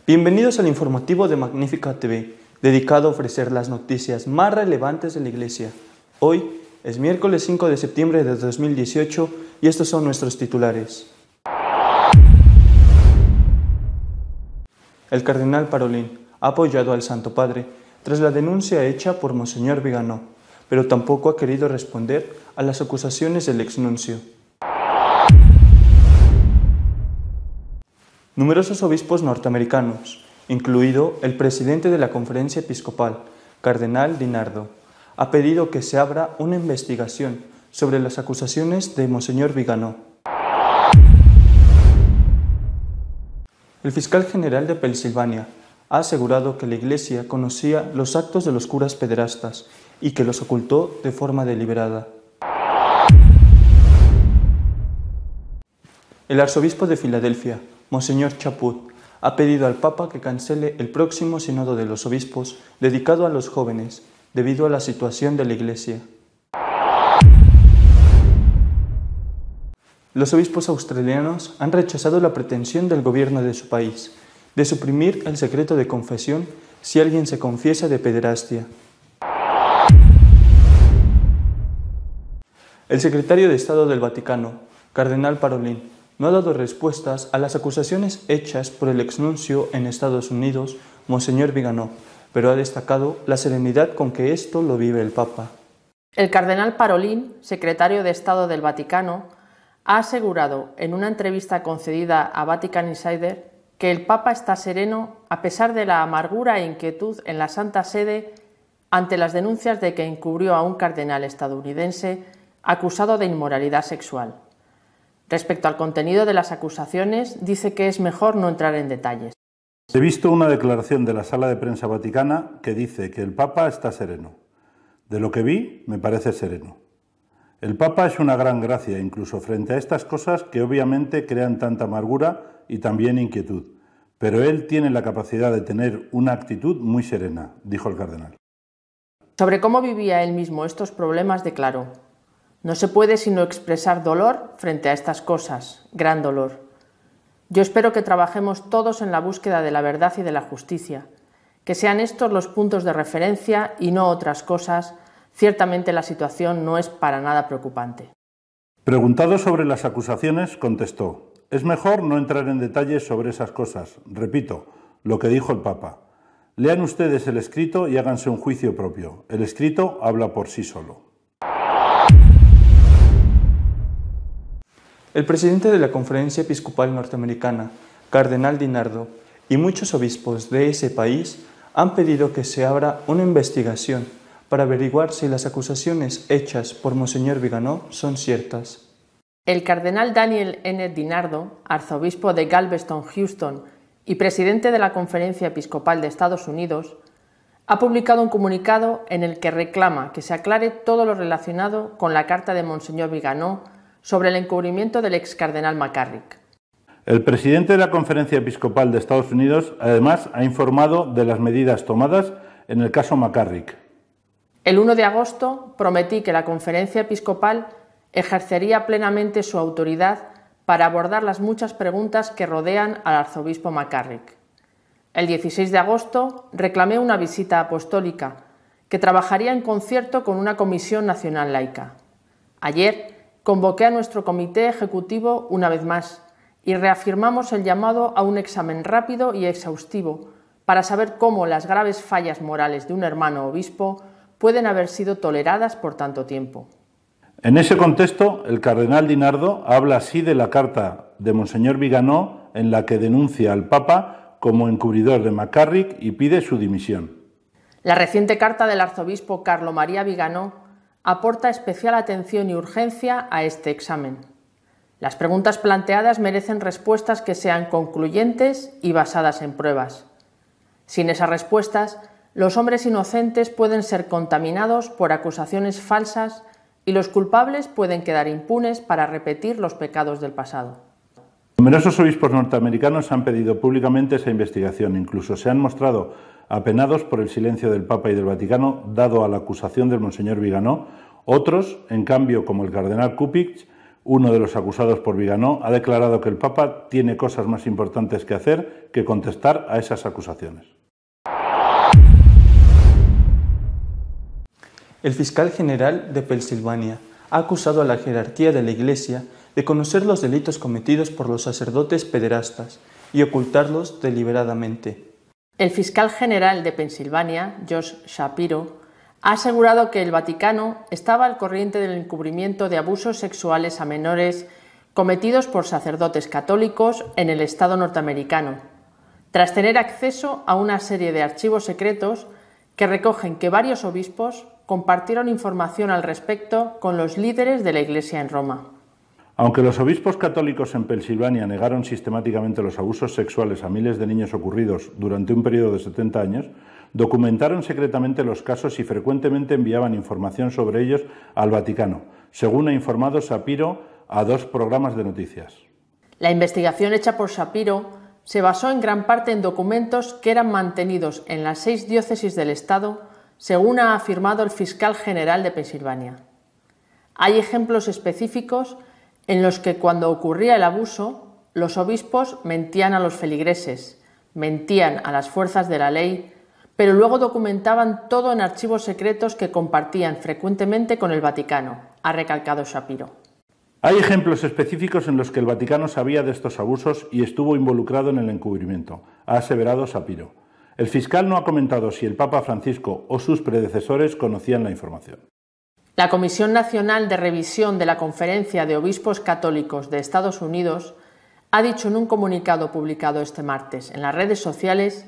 Bienvenidos al informativo de Magnífica TV, dedicado a ofrecer las noticias más relevantes de la Iglesia. Hoy es miércoles 5 de septiembre de 2018 y estos son nuestros titulares. El cardenal Parolin ha apoyado al Santo Padre tras la denuncia hecha por Monseñor Viganó, pero tampoco ha querido responder a las acusaciones del exnuncio. Numerosos obispos norteamericanos, incluido el presidente de la Conferencia Episcopal, Cardenal DiNardo, ha pedido que se abra una investigación sobre las acusaciones de Monseñor Viganó. El fiscal general de Pensilvania ha asegurado que la Iglesia conocía los actos de los curas pederastas y que los ocultó de forma deliberada. El arzobispo de Filadelfia, Monseñor Chaput, ha pedido al Papa que cancele el próximo sínodo de los obispos dedicado a los jóvenes, debido a la situación de la Iglesia. Los obispos australianos han rechazado la pretensión del gobierno de su país de suprimir el secreto de confesión si alguien se confiesa de pederastia. El secretario de Estado del Vaticano, Cardenal Parolin, no ha dado respuestas a las acusaciones hechas por el exnuncio en Estados Unidos, Monseñor Viganó, pero ha destacado la serenidad con que esto lo vive el Papa. El cardenal Parolin, secretario de Estado del Vaticano, ha asegurado en una entrevista concedida a Vatican Insider que el Papa está sereno a pesar de la amargura e inquietud en la Santa Sede ante las denuncias de que encubrió a un cardenal estadounidense acusado de inmoralidad sexual. Respecto al contenido de las acusaciones, dice que es mejor no entrar en detalles. He visto una declaración de la Sala de Prensa Vaticana que dice que el Papa está sereno. De lo que vi, me parece sereno. El Papa es una gran gracia, incluso frente a estas cosas que obviamente crean tanta amargura y también inquietud. Pero él tiene la capacidad de tener una actitud muy serena, dijo el cardenal. Sobre cómo vivía él mismo estos problemas, declaró: no se puede sino expresar dolor frente a estas cosas, gran dolor. Yo espero que trabajemos todos en la búsqueda de la verdad y de la justicia, que sean estos los puntos de referencia y no otras cosas. Ciertamente la situación no es para nada preocupante. Preguntado sobre las acusaciones, contestó: es mejor no entrar en detalles sobre esas cosas. Repito, lo que dijo el Papa. Lean ustedes el escrito y háganse un juicio propio. El escrito habla por sí solo. El presidente de la Conferencia Episcopal Norteamericana, Cardenal DiNardo, y muchos obispos de ese país han pedido que se abra una investigación para averiguar si las acusaciones hechas por Monseñor Viganó son ciertas. El cardenal Daniel N. DiNardo, arzobispo de Galveston, Houston, y presidente de la Conferencia Episcopal de Estados Unidos, ha publicado un comunicado en el que reclama que se aclare todo lo relacionado con la carta de Monseñor Viganó sobre el encubrimiento del ex cardenal McCarrick. El presidente de la Conferencia Episcopal de Estados Unidos, además, ha informado de las medidas tomadas en el caso McCarrick. El 1 de agosto prometí que la Conferencia Episcopal ejercería plenamente su autoridad para abordar las muchas preguntas que rodean al arzobispo McCarrick. El 16 de agosto reclamé una visita apostólica que trabajaría en concierto con una comisión nacional laica. Ayer convoqué a nuestro comité ejecutivo una vez más y reafirmamos el llamado a un examen rápido y exhaustivo para saber cómo las graves fallas morales de un hermano obispo pueden haber sido toleradas por tanto tiempo. En ese contexto, el cardenal DiNardo habla así de la carta de Monseñor Viganó en la que denuncia al Papa como encubridor de McCarrick y pide su dimisión. La reciente carta del arzobispo Carlo María Viganó aporta especial atención y urgencia a este examen. Las preguntas planteadas merecen respuestas que sean concluyentes y basadas en pruebas. Sin esas respuestas, los hombres inocentes pueden ser contaminados por acusaciones falsas y los culpables pueden quedar impunes para repetir los pecados del pasado. Numerosos obispos norteamericanos han pedido públicamente esa investigación, incluso se han mostrado apenados por el silencio del Papa y del Vaticano dado a la acusación del Monseñor Viganó. Otros, en cambio, como el cardenal Kupich, uno de los acusados por Viganò, ha declarado que el Papa tiene cosas más importantes que hacer que contestar a esas acusaciones. El fiscal general de Pensilvania ha acusado a la jerarquía de la Iglesia de conocer los delitos cometidos por los sacerdotes pederastas y ocultarlos deliberadamente. El fiscal general de Pensilvania, Josh Shapiro, ha asegurado que el Vaticano estaba al corriente del encubrimiento de abusos sexuales a menores cometidos por sacerdotes católicos en el Estado norteamericano, tras tener acceso a una serie de archivos secretos que recogen que varios obispos compartieron información al respecto con los líderes de la Iglesia en Roma. Aunque los obispos católicos en Pensilvania negaron sistemáticamente los abusos sexuales a miles de niños ocurridos durante un periodo de 70 años, documentaron secretamente los casos y frecuentemente enviaban información sobre ellos al Vaticano, según ha informado Shapiro a 2 programas de noticias. La investigación hecha por Shapiro se basó en gran parte en documentos que eran mantenidos en las 6 diócesis del Estado, según ha afirmado el fiscal general de Pensilvania. Hay ejemplos específicos en los que cuando ocurría el abuso, los obispos mentían a los feligreses, mentían a las fuerzas de la ley, pero luego documentaban todo en archivos secretos que compartían frecuentemente con el Vaticano, ha recalcado Shapiro. Hay ejemplos específicos en los que el Vaticano sabía de estos abusos y estuvo involucrado en el encubrimiento, ha aseverado Shapiro. El fiscal no ha comentado si el Papa Francisco o sus predecesores conocían la información. La Comisión Nacional de Revisión de la Conferencia de Obispos Católicos de Estados Unidos ha dicho en un comunicado publicado este martes en las redes sociales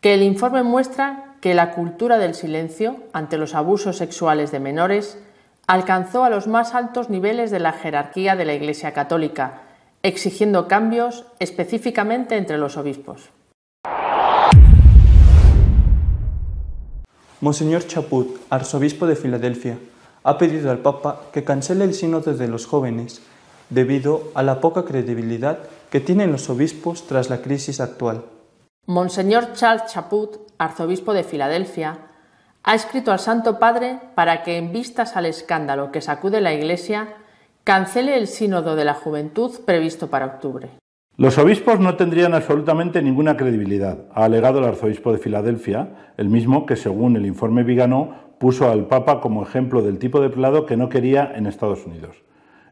que el informe muestra que la cultura del silencio ante los abusos sexuales de menores alcanzó a los más altos niveles de la jerarquía de la Iglesia Católica, exigiendo cambios específicamente entre los obispos. Monseñor Chaput, arzobispo de Filadelfia, ha pedido al Papa que cancele el sínodo de los jóvenes debido a la poca credibilidad que tienen los obispos tras la crisis actual. Monseñor Charles Chaput, arzobispo de Filadelfia, ha escrito al Santo Padre para que, en vistas al escándalo que sacude la Iglesia, cancele el sínodo de la juventud previsto para octubre. Los obispos no tendrían absolutamente ninguna credibilidad, ha alegado el arzobispo de Filadelfia, el mismo que, según el informe Viganò, puso al Papa como ejemplo del tipo de prelado que no quería en Estados Unidos.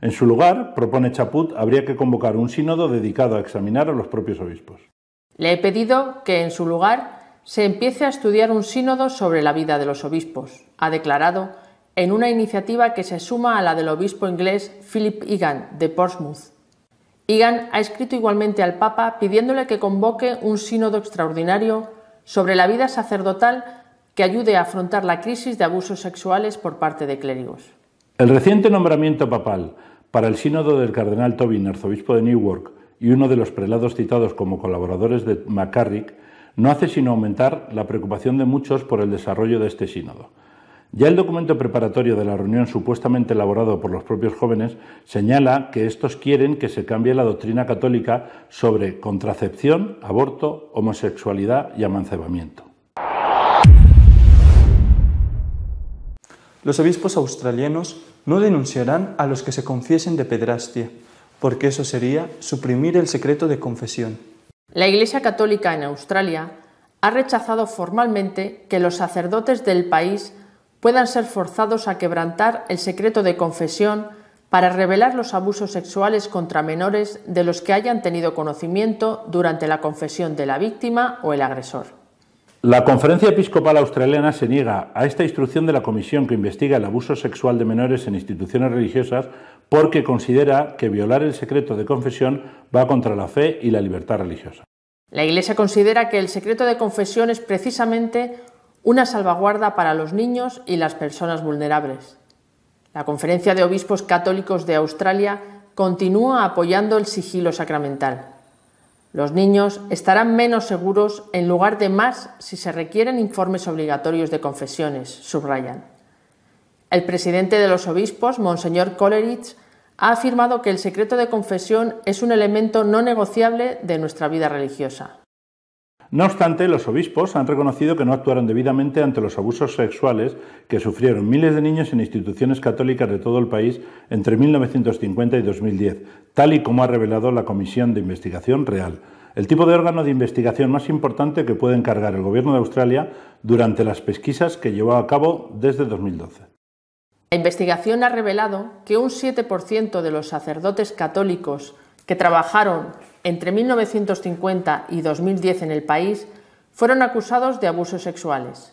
En su lugar, propone Chaput, habría que convocar un sínodo dedicado a examinar a los propios obispos. Le he pedido que, en su lugar, se empiece a estudiar un sínodo sobre la vida de los obispos, ha declarado, en una iniciativa que se suma a la del obispo inglés Philip Egan, de Portsmouth. Egan ha escrito igualmente al Papa pidiéndole que convoque un sínodo extraordinario sobre la vida sacerdotal que ayude a afrontar la crisis de abusos sexuales por parte de clérigos. El reciente nombramiento papal para el sínodo del cardenal Tobin, arzobispo de Newark, y uno de los prelados citados como colaboradores de McCarrick, no hace sino aumentar la preocupación de muchos por el desarrollo de este sínodo. Ya el documento preparatorio de la reunión supuestamente elaborado por los propios jóvenes señala que estos quieren que se cambie la doctrina católica sobre contracepción, aborto, homosexualidad y amancebamiento. Los obispos australianos no denunciarán a los que se confiesen de pederastia, porque eso sería suprimir el secreto de confesión. La Iglesia Católica en Australia ha rechazado formalmente que los sacerdotes del país puedan ser forzados a quebrantar el secreto de confesión para revelar los abusos sexuales contra menores de los que hayan tenido conocimiento durante la confesión de la víctima o el agresor. La Conferencia Episcopal Australiana se niega a esta instrucción de la comisión que investiga el abuso sexual de menores en instituciones religiosas porque considera que violar el secreto de confesión va contra la fe y la libertad religiosa. La Iglesia considera que el secreto de confesión es precisamente una salvaguarda para los niños y las personas vulnerables. La Conferencia de Obispos Católicos de Australia continúa apoyando el sigilo sacramental. Los niños estarán menos seguros en lugar de más si se requieren informes obligatorios de confesiones, subrayan. El presidente de los obispos, Monseñor Coleridge, ha afirmado que el secreto de confesión es un elemento no negociable de nuestra vida religiosa. No obstante, los obispos han reconocido que no actuaron debidamente ante los abusos sexuales que sufrieron miles de niños en instituciones católicas de todo el país entre 1950 y 2010, tal y como ha revelado la Comisión de Investigación Real, el tipo de órgano de investigación más importante que puede encargar el Gobierno de Australia durante las pesquisas que llevó a cabo desde 2012. La investigación ha revelado que un 7% de los sacerdotes católicos que trabajaron entre 1950 y 2010 en el país fueron acusados de abusos sexuales.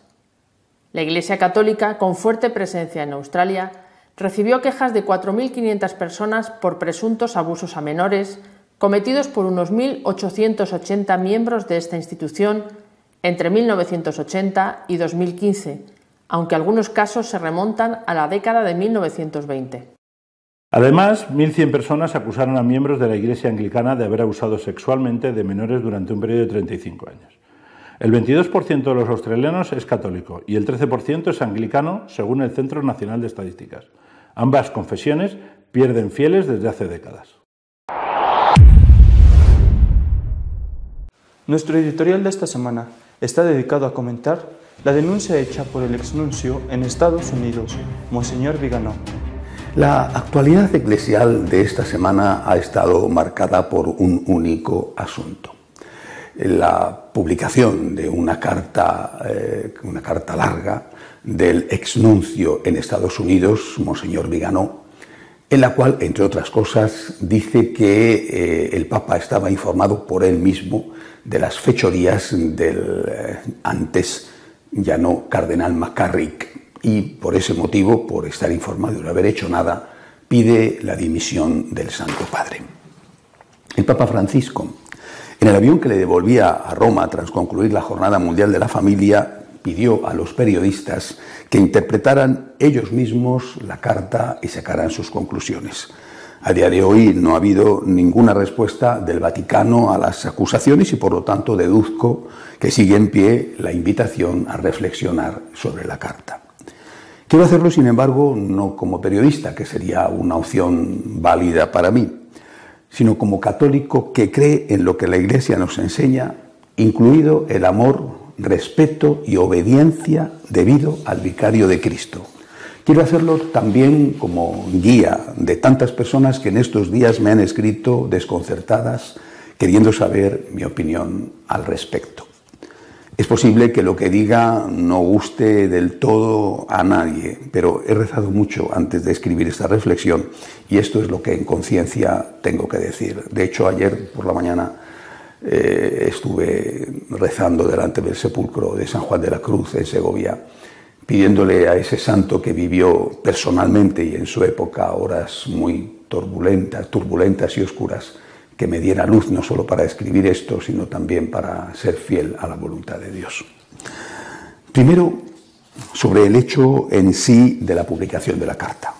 La Iglesia Católica, con fuerte presencia en Australia, recibió quejas de 4.500 personas por presuntos abusos a menores cometidos por unos 1.880 miembros de esta institución entre 1980 y 2015, aunque algunos casos se remontan a la década de 1920. Además, 1.100 personas acusaron a miembros de la Iglesia Anglicana de haber abusado sexualmente de menores durante un periodo de 35 años. El 22% de los australianos es católico y el 13% es anglicano, según el Centro Nacional de Estadísticas. Ambas confesiones pierden fieles desde hace décadas. Nuestro editorial de esta semana está dedicado a comentar la denuncia hecha por el exnuncio en Estados Unidos, Monseñor Vigano. La actualidad eclesial de esta semana ha estado marcada por un único asunto: la publicación de una carta larga del exnuncio en Estados Unidos, Monseñor Vigano, en la cual, entre otras cosas, dice que el Papa estaba informado por él mismo de las fechorías del antes ya no cardenal McCarrick, y por ese motivo, por estar informado y no haber hecho nada, pide la dimisión del Santo Padre. El Papa Francisco, en el avión que le devolvía a Roma tras concluir la Jornada Mundial de la Familia, pidió a los periodistas que interpretaran ellos mismos la carta y sacaran sus conclusiones. A día de hoy no ha habido ninguna respuesta del Vaticano a las acusaciones y por lo tanto deduzco que sigue en pie la invitación a reflexionar sobre la carta. Quiero hacerlo, sin embargo, no como periodista, que sería una opción válida para mí, sino como católico que cree en lo que la Iglesia nos enseña, incluido el amor, respeto y obediencia debido al vicario de Cristo. Quiero hacerlo también como guía de tantas personas que en estos días me han escrito desconcertadas, queriendo saber mi opinión al respecto. Es posible que lo que diga no guste del todo a nadie, pero he rezado mucho antes de escribir esta reflexión y esto es lo que en conciencia tengo que decir. De hecho, ayer por la mañana estuve rezando delante del sepulcro de San Juan de la Cruz en Segovia, pidiéndole a ese santo que vivió personalmente y en su época horas muy turbulentas y oscuras, que me diera luz no solo para escribir esto, sino también para ser fiel a la voluntad de Dios. Primero, sobre el hecho en sí de la publicación de la carta.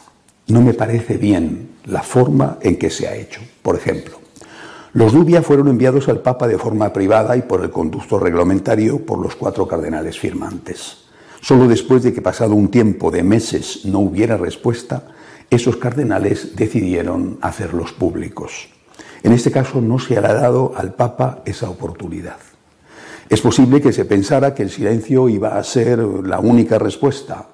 No me parece bien la forma en que se ha hecho. Por ejemplo, los Nubia fueron enviados al Papa de forma privada y por el conducto reglamentario por los 4 cardenales firmantes. Solo después de que pasado un tiempo de meses no hubiera respuesta, esos cardenales decidieron hacerlos públicos. En este caso no se le ha dado al Papa esa oportunidad. Es posible que se pensara que el silencio iba a ser la única respuesta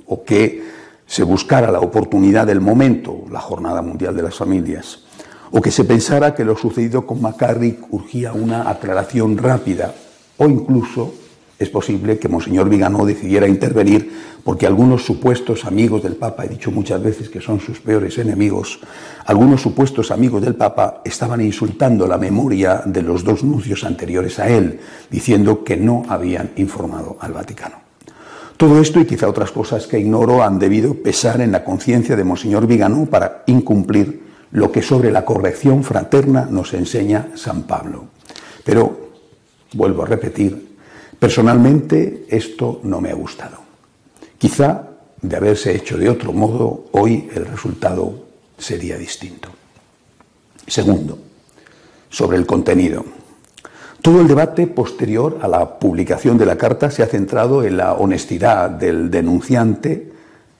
o que se buscara la oportunidad del momento, la Jornada Mundial de las Familias, o que se pensara que lo sucedido con McCarrick urgía una aclaración rápida, o incluso es posible que Monseñor Vigano decidiera intervenir porque algunos supuestos amigos del Papa, he dicho muchas veces que son sus peores enemigos, algunos supuestos amigos del Papa estaban insultando la memoria de los 2 nuncios anteriores a él, diciendo que no habían informado al Vaticano. Todo esto y quizá otras cosas que ignoro han debido pesar en la conciencia de Monseñor Vigano para incumplir lo que sobre la corrección fraterna nos enseña San Pablo. Pero, vuelvo a repetir, personalmente esto no me ha gustado. Quizá, de haberse hecho de otro modo, hoy el resultado sería distinto. Segundo, sobre el contenido. Todo el debate posterior a la publicación de la carta se ha centrado en la honestidad del denunciante,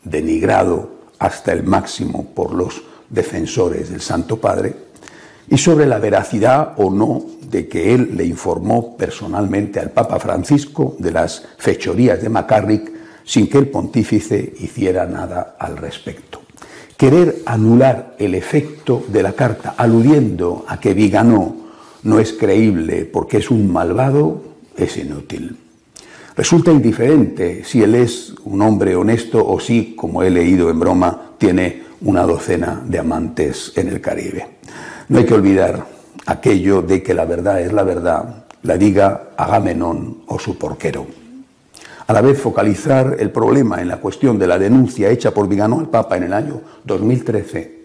denigrado hasta el máximo por los defensores del Santo Padre, y sobre la veracidad o no de que él le informó personalmente al Papa Francisco de las fechorías de McCarrick sin que el pontífice hiciera nada al respecto. Querer anular el efecto de la carta aludiendo a que Viganò no es creíble porque es un malvado es inútil. Resulta indiferente si él es un hombre honesto o si, como he leído en broma, tiene una docena de amantes en el Caribe. No hay que olvidar aquello de que la verdad es la verdad, la diga Agamenón o su porquero. A la vez, focalizar el problema en la cuestión de la denuncia hecha por Viganò al Papa en el año 2013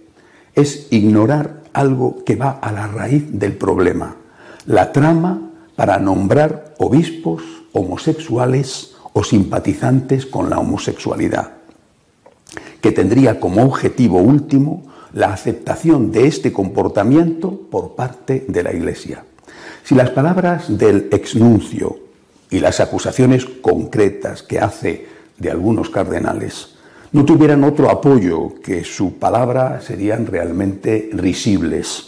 es ignorar algo que va a la raíz del problema, la trama para nombrar obispos homosexuales o simpatizantes con la homosexualidad, que tendría como objetivo último la aceptación de este comportamiento por parte de la Iglesia. Si las palabras del exnuncio y las acusaciones concretas que hace de algunos cardenales no tuvieran otro apoyo que su palabra, serían realmente risibles.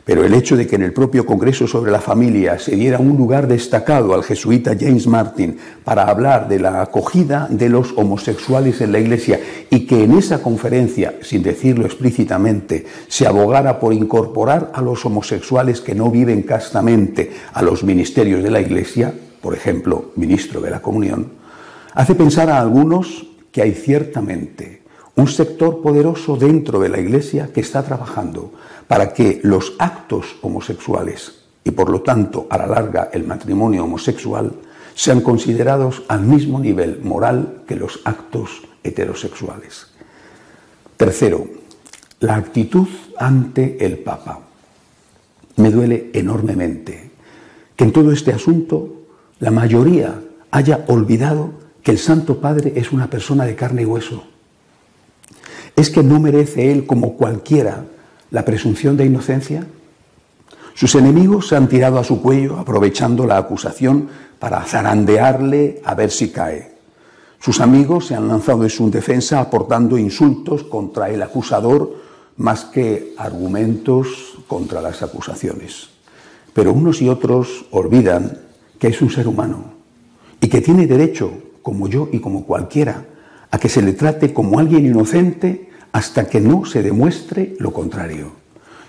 Pero el hecho de que en el propio Congreso sobre la Familia se diera un lugar destacado al jesuita James Martin para hablar de la acogida de los homosexuales en la Iglesia y que en esa conferencia, sin decirlo explícitamente, se abogara por incorporar a los homosexuales que no viven castamente a los ministerios de la Iglesia, por ejemplo, ministro de la Comunión, hace pensar a algunos que hay ciertamente un sector poderoso dentro de la Iglesia que está trabajando para que los actos homosexuales y por lo tanto a la larga el matrimonio homosexual sean considerados al mismo nivel moral que los actos heterosexuales. Tercero, la actitud ante el Papa. Me duele enormemente que en todo este asunto la mayoría haya olvidado que el Santo Padre es una persona de carne y hueso. ¿Es que no merece él, como cualquiera, la presunción de inocencia? Sus enemigos se han tirado a su cuello aprovechando la acusación para zarandearle a ver si cae. Sus amigos se han lanzado en su defensa aportando insultos contra el acusador más que argumentos contra las acusaciones. Pero unos y otros olvidan que es un ser humano y que tiene derecho, como yo y como cualquiera, a que se le trate como alguien inocente hasta que no se demuestre lo contrario.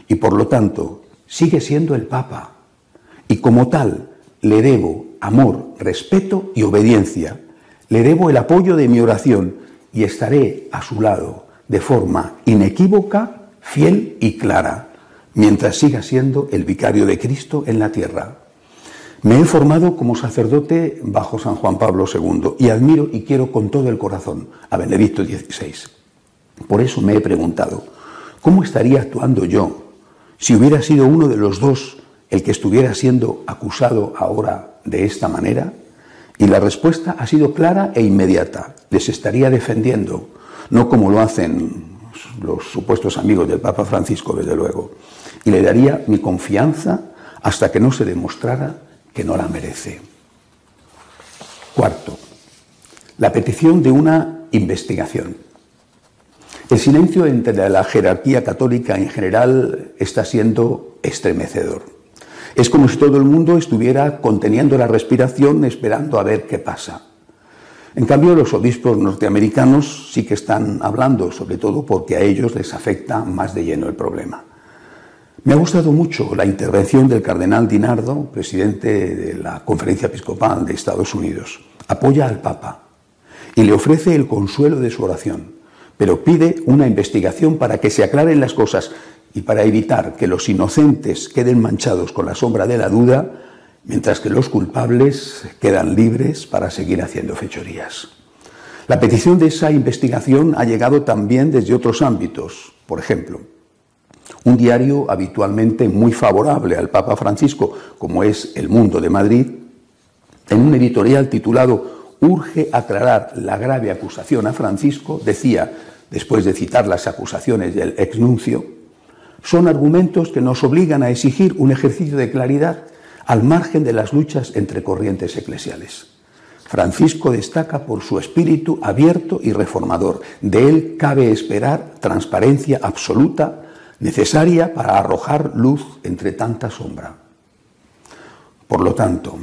Y por lo tanto, sigue siendo el Papa. Y como tal, le debo amor, respeto y obediencia. Le debo el apoyo de mi oración y estaré a su lado de forma inequívoca, fiel y clara, mientras siga siendo el vicario de Cristo en la tierra. Me he formado como sacerdote bajo San Juan Pablo II y admiro y quiero con todo el corazón a Benedicto XVI. Por eso me he preguntado, ¿cómo estaría actuando yo si hubiera sido uno de los dos el que estuviera siendo acusado ahora de esta manera? Y la respuesta ha sido clara e inmediata. Les estaría defendiendo, no como lo hacen los supuestos amigos del Papa Francisco, desde luego. Y le daría mi confianza hasta que no se demostrara que no la merece. Cuarto, la petición de una investigación. El silencio entre la jerarquía católica en general está siendo estremecedor. Es como si todo el mundo estuviera conteniendo la respiración esperando a ver qué pasa. En cambio, los obispos norteamericanos sí que están hablando, sobre todo porque a ellos les afecta más de lleno el problema. Me ha gustado mucho la intervención del cardenal DiNardo, presidente de la Conferencia Episcopal de Estados Unidos. Apoya al Papa y le ofrece el consuelo de su oración, pero pide una investigación para que se aclaren las cosas y para evitar que los inocentes queden manchados con la sombra de la duda, mientras que los culpables quedan libres para seguir haciendo fechorías. La petición de esa investigación ha llegado también desde otros ámbitos. Por ejemplo, un diario habitualmente muy favorable al Papa Francisco, como es El Mundo de Madrid, en un editorial titulado «Urge aclarar la grave acusación a Francisco», decía, después de citar las acusaciones del exnuncio, «son argumentos que nos obligan a exigir un ejercicio de claridad al margen de las luchas entre corrientes eclesiales. Francisco destaca por su espíritu abierto y reformador. De él cabe esperar transparencia absoluta, necesaria para arrojar luz entre tanta sombra. Por lo tanto,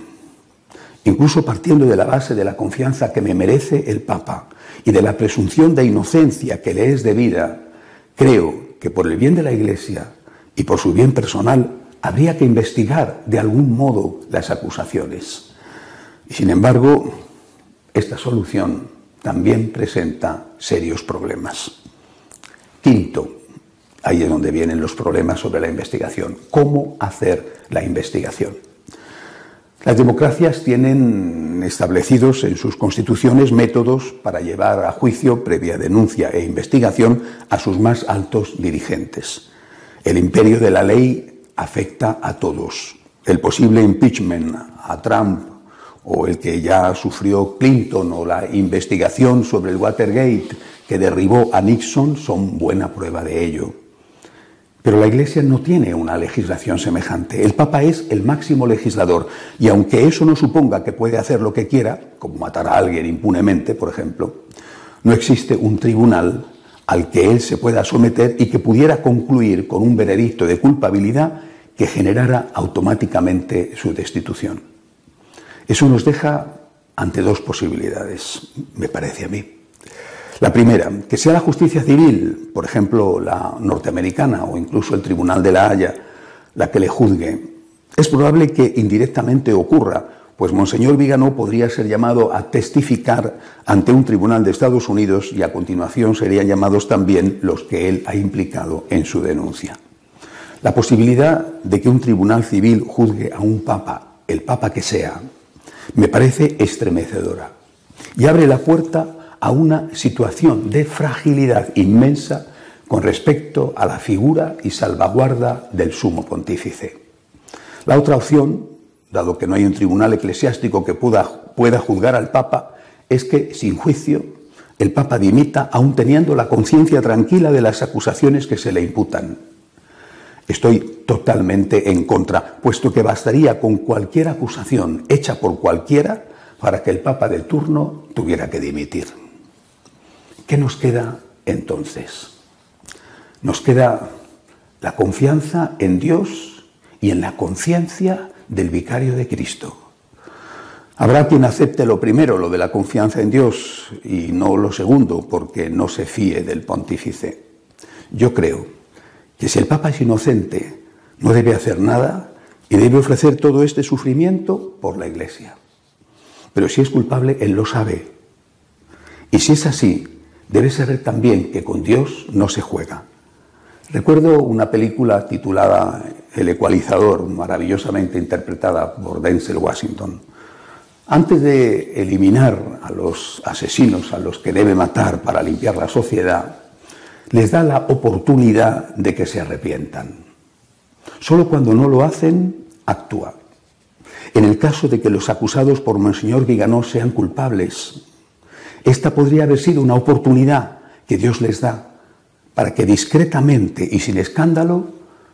incluso partiendo de la base de la confianza que me merece el Papa y de la presunción de inocencia que le es debida, creo que por el bien de la Iglesia y por su bien personal habría que investigar de algún modo las acusaciones. Y sin embargo, esta solución también presenta serios problemas. Quinto, ahí es donde vienen los problemas sobre la investigación. ¿Cómo hacer la investigación? Las democracias tienen establecidos en sus constituciones métodos para llevar a juicio, previa denuncia e investigación, a sus más altos dirigentes. El imperio de la ley afecta a todos. El posible impeachment a Trump, o el que ya sufrió Clinton, o la investigación sobre el Watergate que derribó a Nixon, son buena prueba de ello. Pero la Iglesia no tiene una legislación semejante. El Papa es el máximo legislador, y aunque eso no suponga que puede hacer lo que quiera, como matar a alguien impunemente, por ejemplo, no existe un tribunal al que él se pueda someter y que pudiera concluir con un veredicto de culpabilidad que generara automáticamente su destitución. Eso nos deja ante dos posibilidades, me parece a mí. La primera, que sea la justicia civil, por ejemplo la norteamericana o incluso el Tribunal de la Haya, la que le juzgue. Es probable que indirectamente ocurra, pues Monseñor Viganó podría ser llamado a testificar ante un tribunal de Estados Unidos y a continuación serían llamados también los que él ha implicado en su denuncia. La posibilidad de que un tribunal civil juzgue a un papa, el papa que sea, me parece estremecedora y abre la puerta a una situación de fragilidad inmensa con respecto a la figura y salvaguarda del sumo pontífice. La otra opción, dado que no hay un tribunal eclesiástico que pueda juzgar al Papa, es que, sin juicio, el Papa dimita aún teniendo la conciencia tranquila de las acusaciones que se le imputan. Estoy totalmente en contra, puesto que bastaría con cualquier acusación hecha por cualquiera para que el Papa de turno tuviera que dimitir. ¿Qué nos queda entonces? Nos queda la confianza en Dios y en la conciencia del vicario de Cristo. Habrá quien acepte lo primero, lo de la confianza en Dios, y no lo segundo, porque no se fíe del pontífice. Yo creo que si el Papa es inocente, no debe hacer nada y debe ofrecer todo este sufrimiento por la Iglesia. Pero si es culpable, él lo sabe. Y si es así, debe saber también que con Dios no se juega. Recuerdo una película titulada El Ecualizador, maravillosamente interpretada por Denzel Washington. Antes de eliminar a los asesinos a los que debe matar para limpiar la sociedad, les da la oportunidad de que se arrepientan. Solo cuando no lo hacen, actúa. En el caso de que los acusados por Monseñor Viganó sean culpables, esta podría haber sido una oportunidad que Dios les da para que discretamente y sin escándalo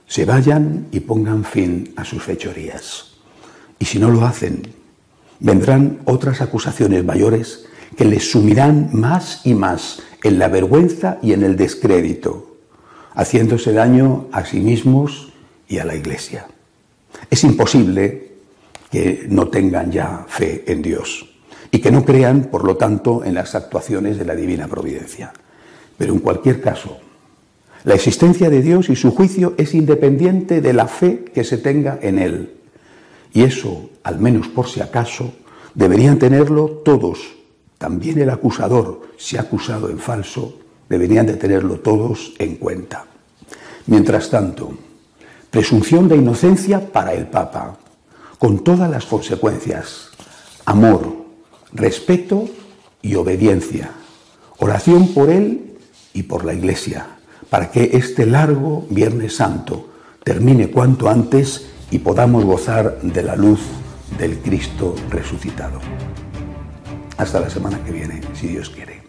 se vayan y pongan fin a sus fechorías. Y si no lo hacen, vendrán otras acusaciones mayores que les sumirán más y más en la vergüenza y en el descrédito, haciéndose daño a sí mismos y a la Iglesia. Es imposible que no tengan ya fe en Dios y que no crean, por lo tanto, en las actuaciones de la divina providencia. Pero en cualquier caso, la existencia de Dios y su juicio es independiente de la fe que se tenga en Él. Y eso, al menos por si acaso, deberían tenerlo todos, también el acusador, si ha acusado en falso, deberían de tenerlo todos en cuenta. Mientras tanto, presunción de inocencia para el Papa, con todas las consecuencias: amor, respeto y obediencia, oración por él y por la Iglesia, para que este largo Viernes Santo termine cuanto antes y podamos gozar de la luz del Cristo resucitado. Hasta la semana que viene, si Dios quiere.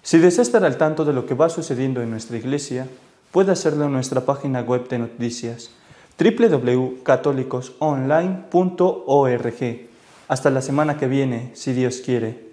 Si desea estar al tanto de lo que va sucediendo en nuestra Iglesia, puede hacerlo en nuestra página web de noticias www.católicosonline.org. Hasta la semana que viene, si Dios quiere.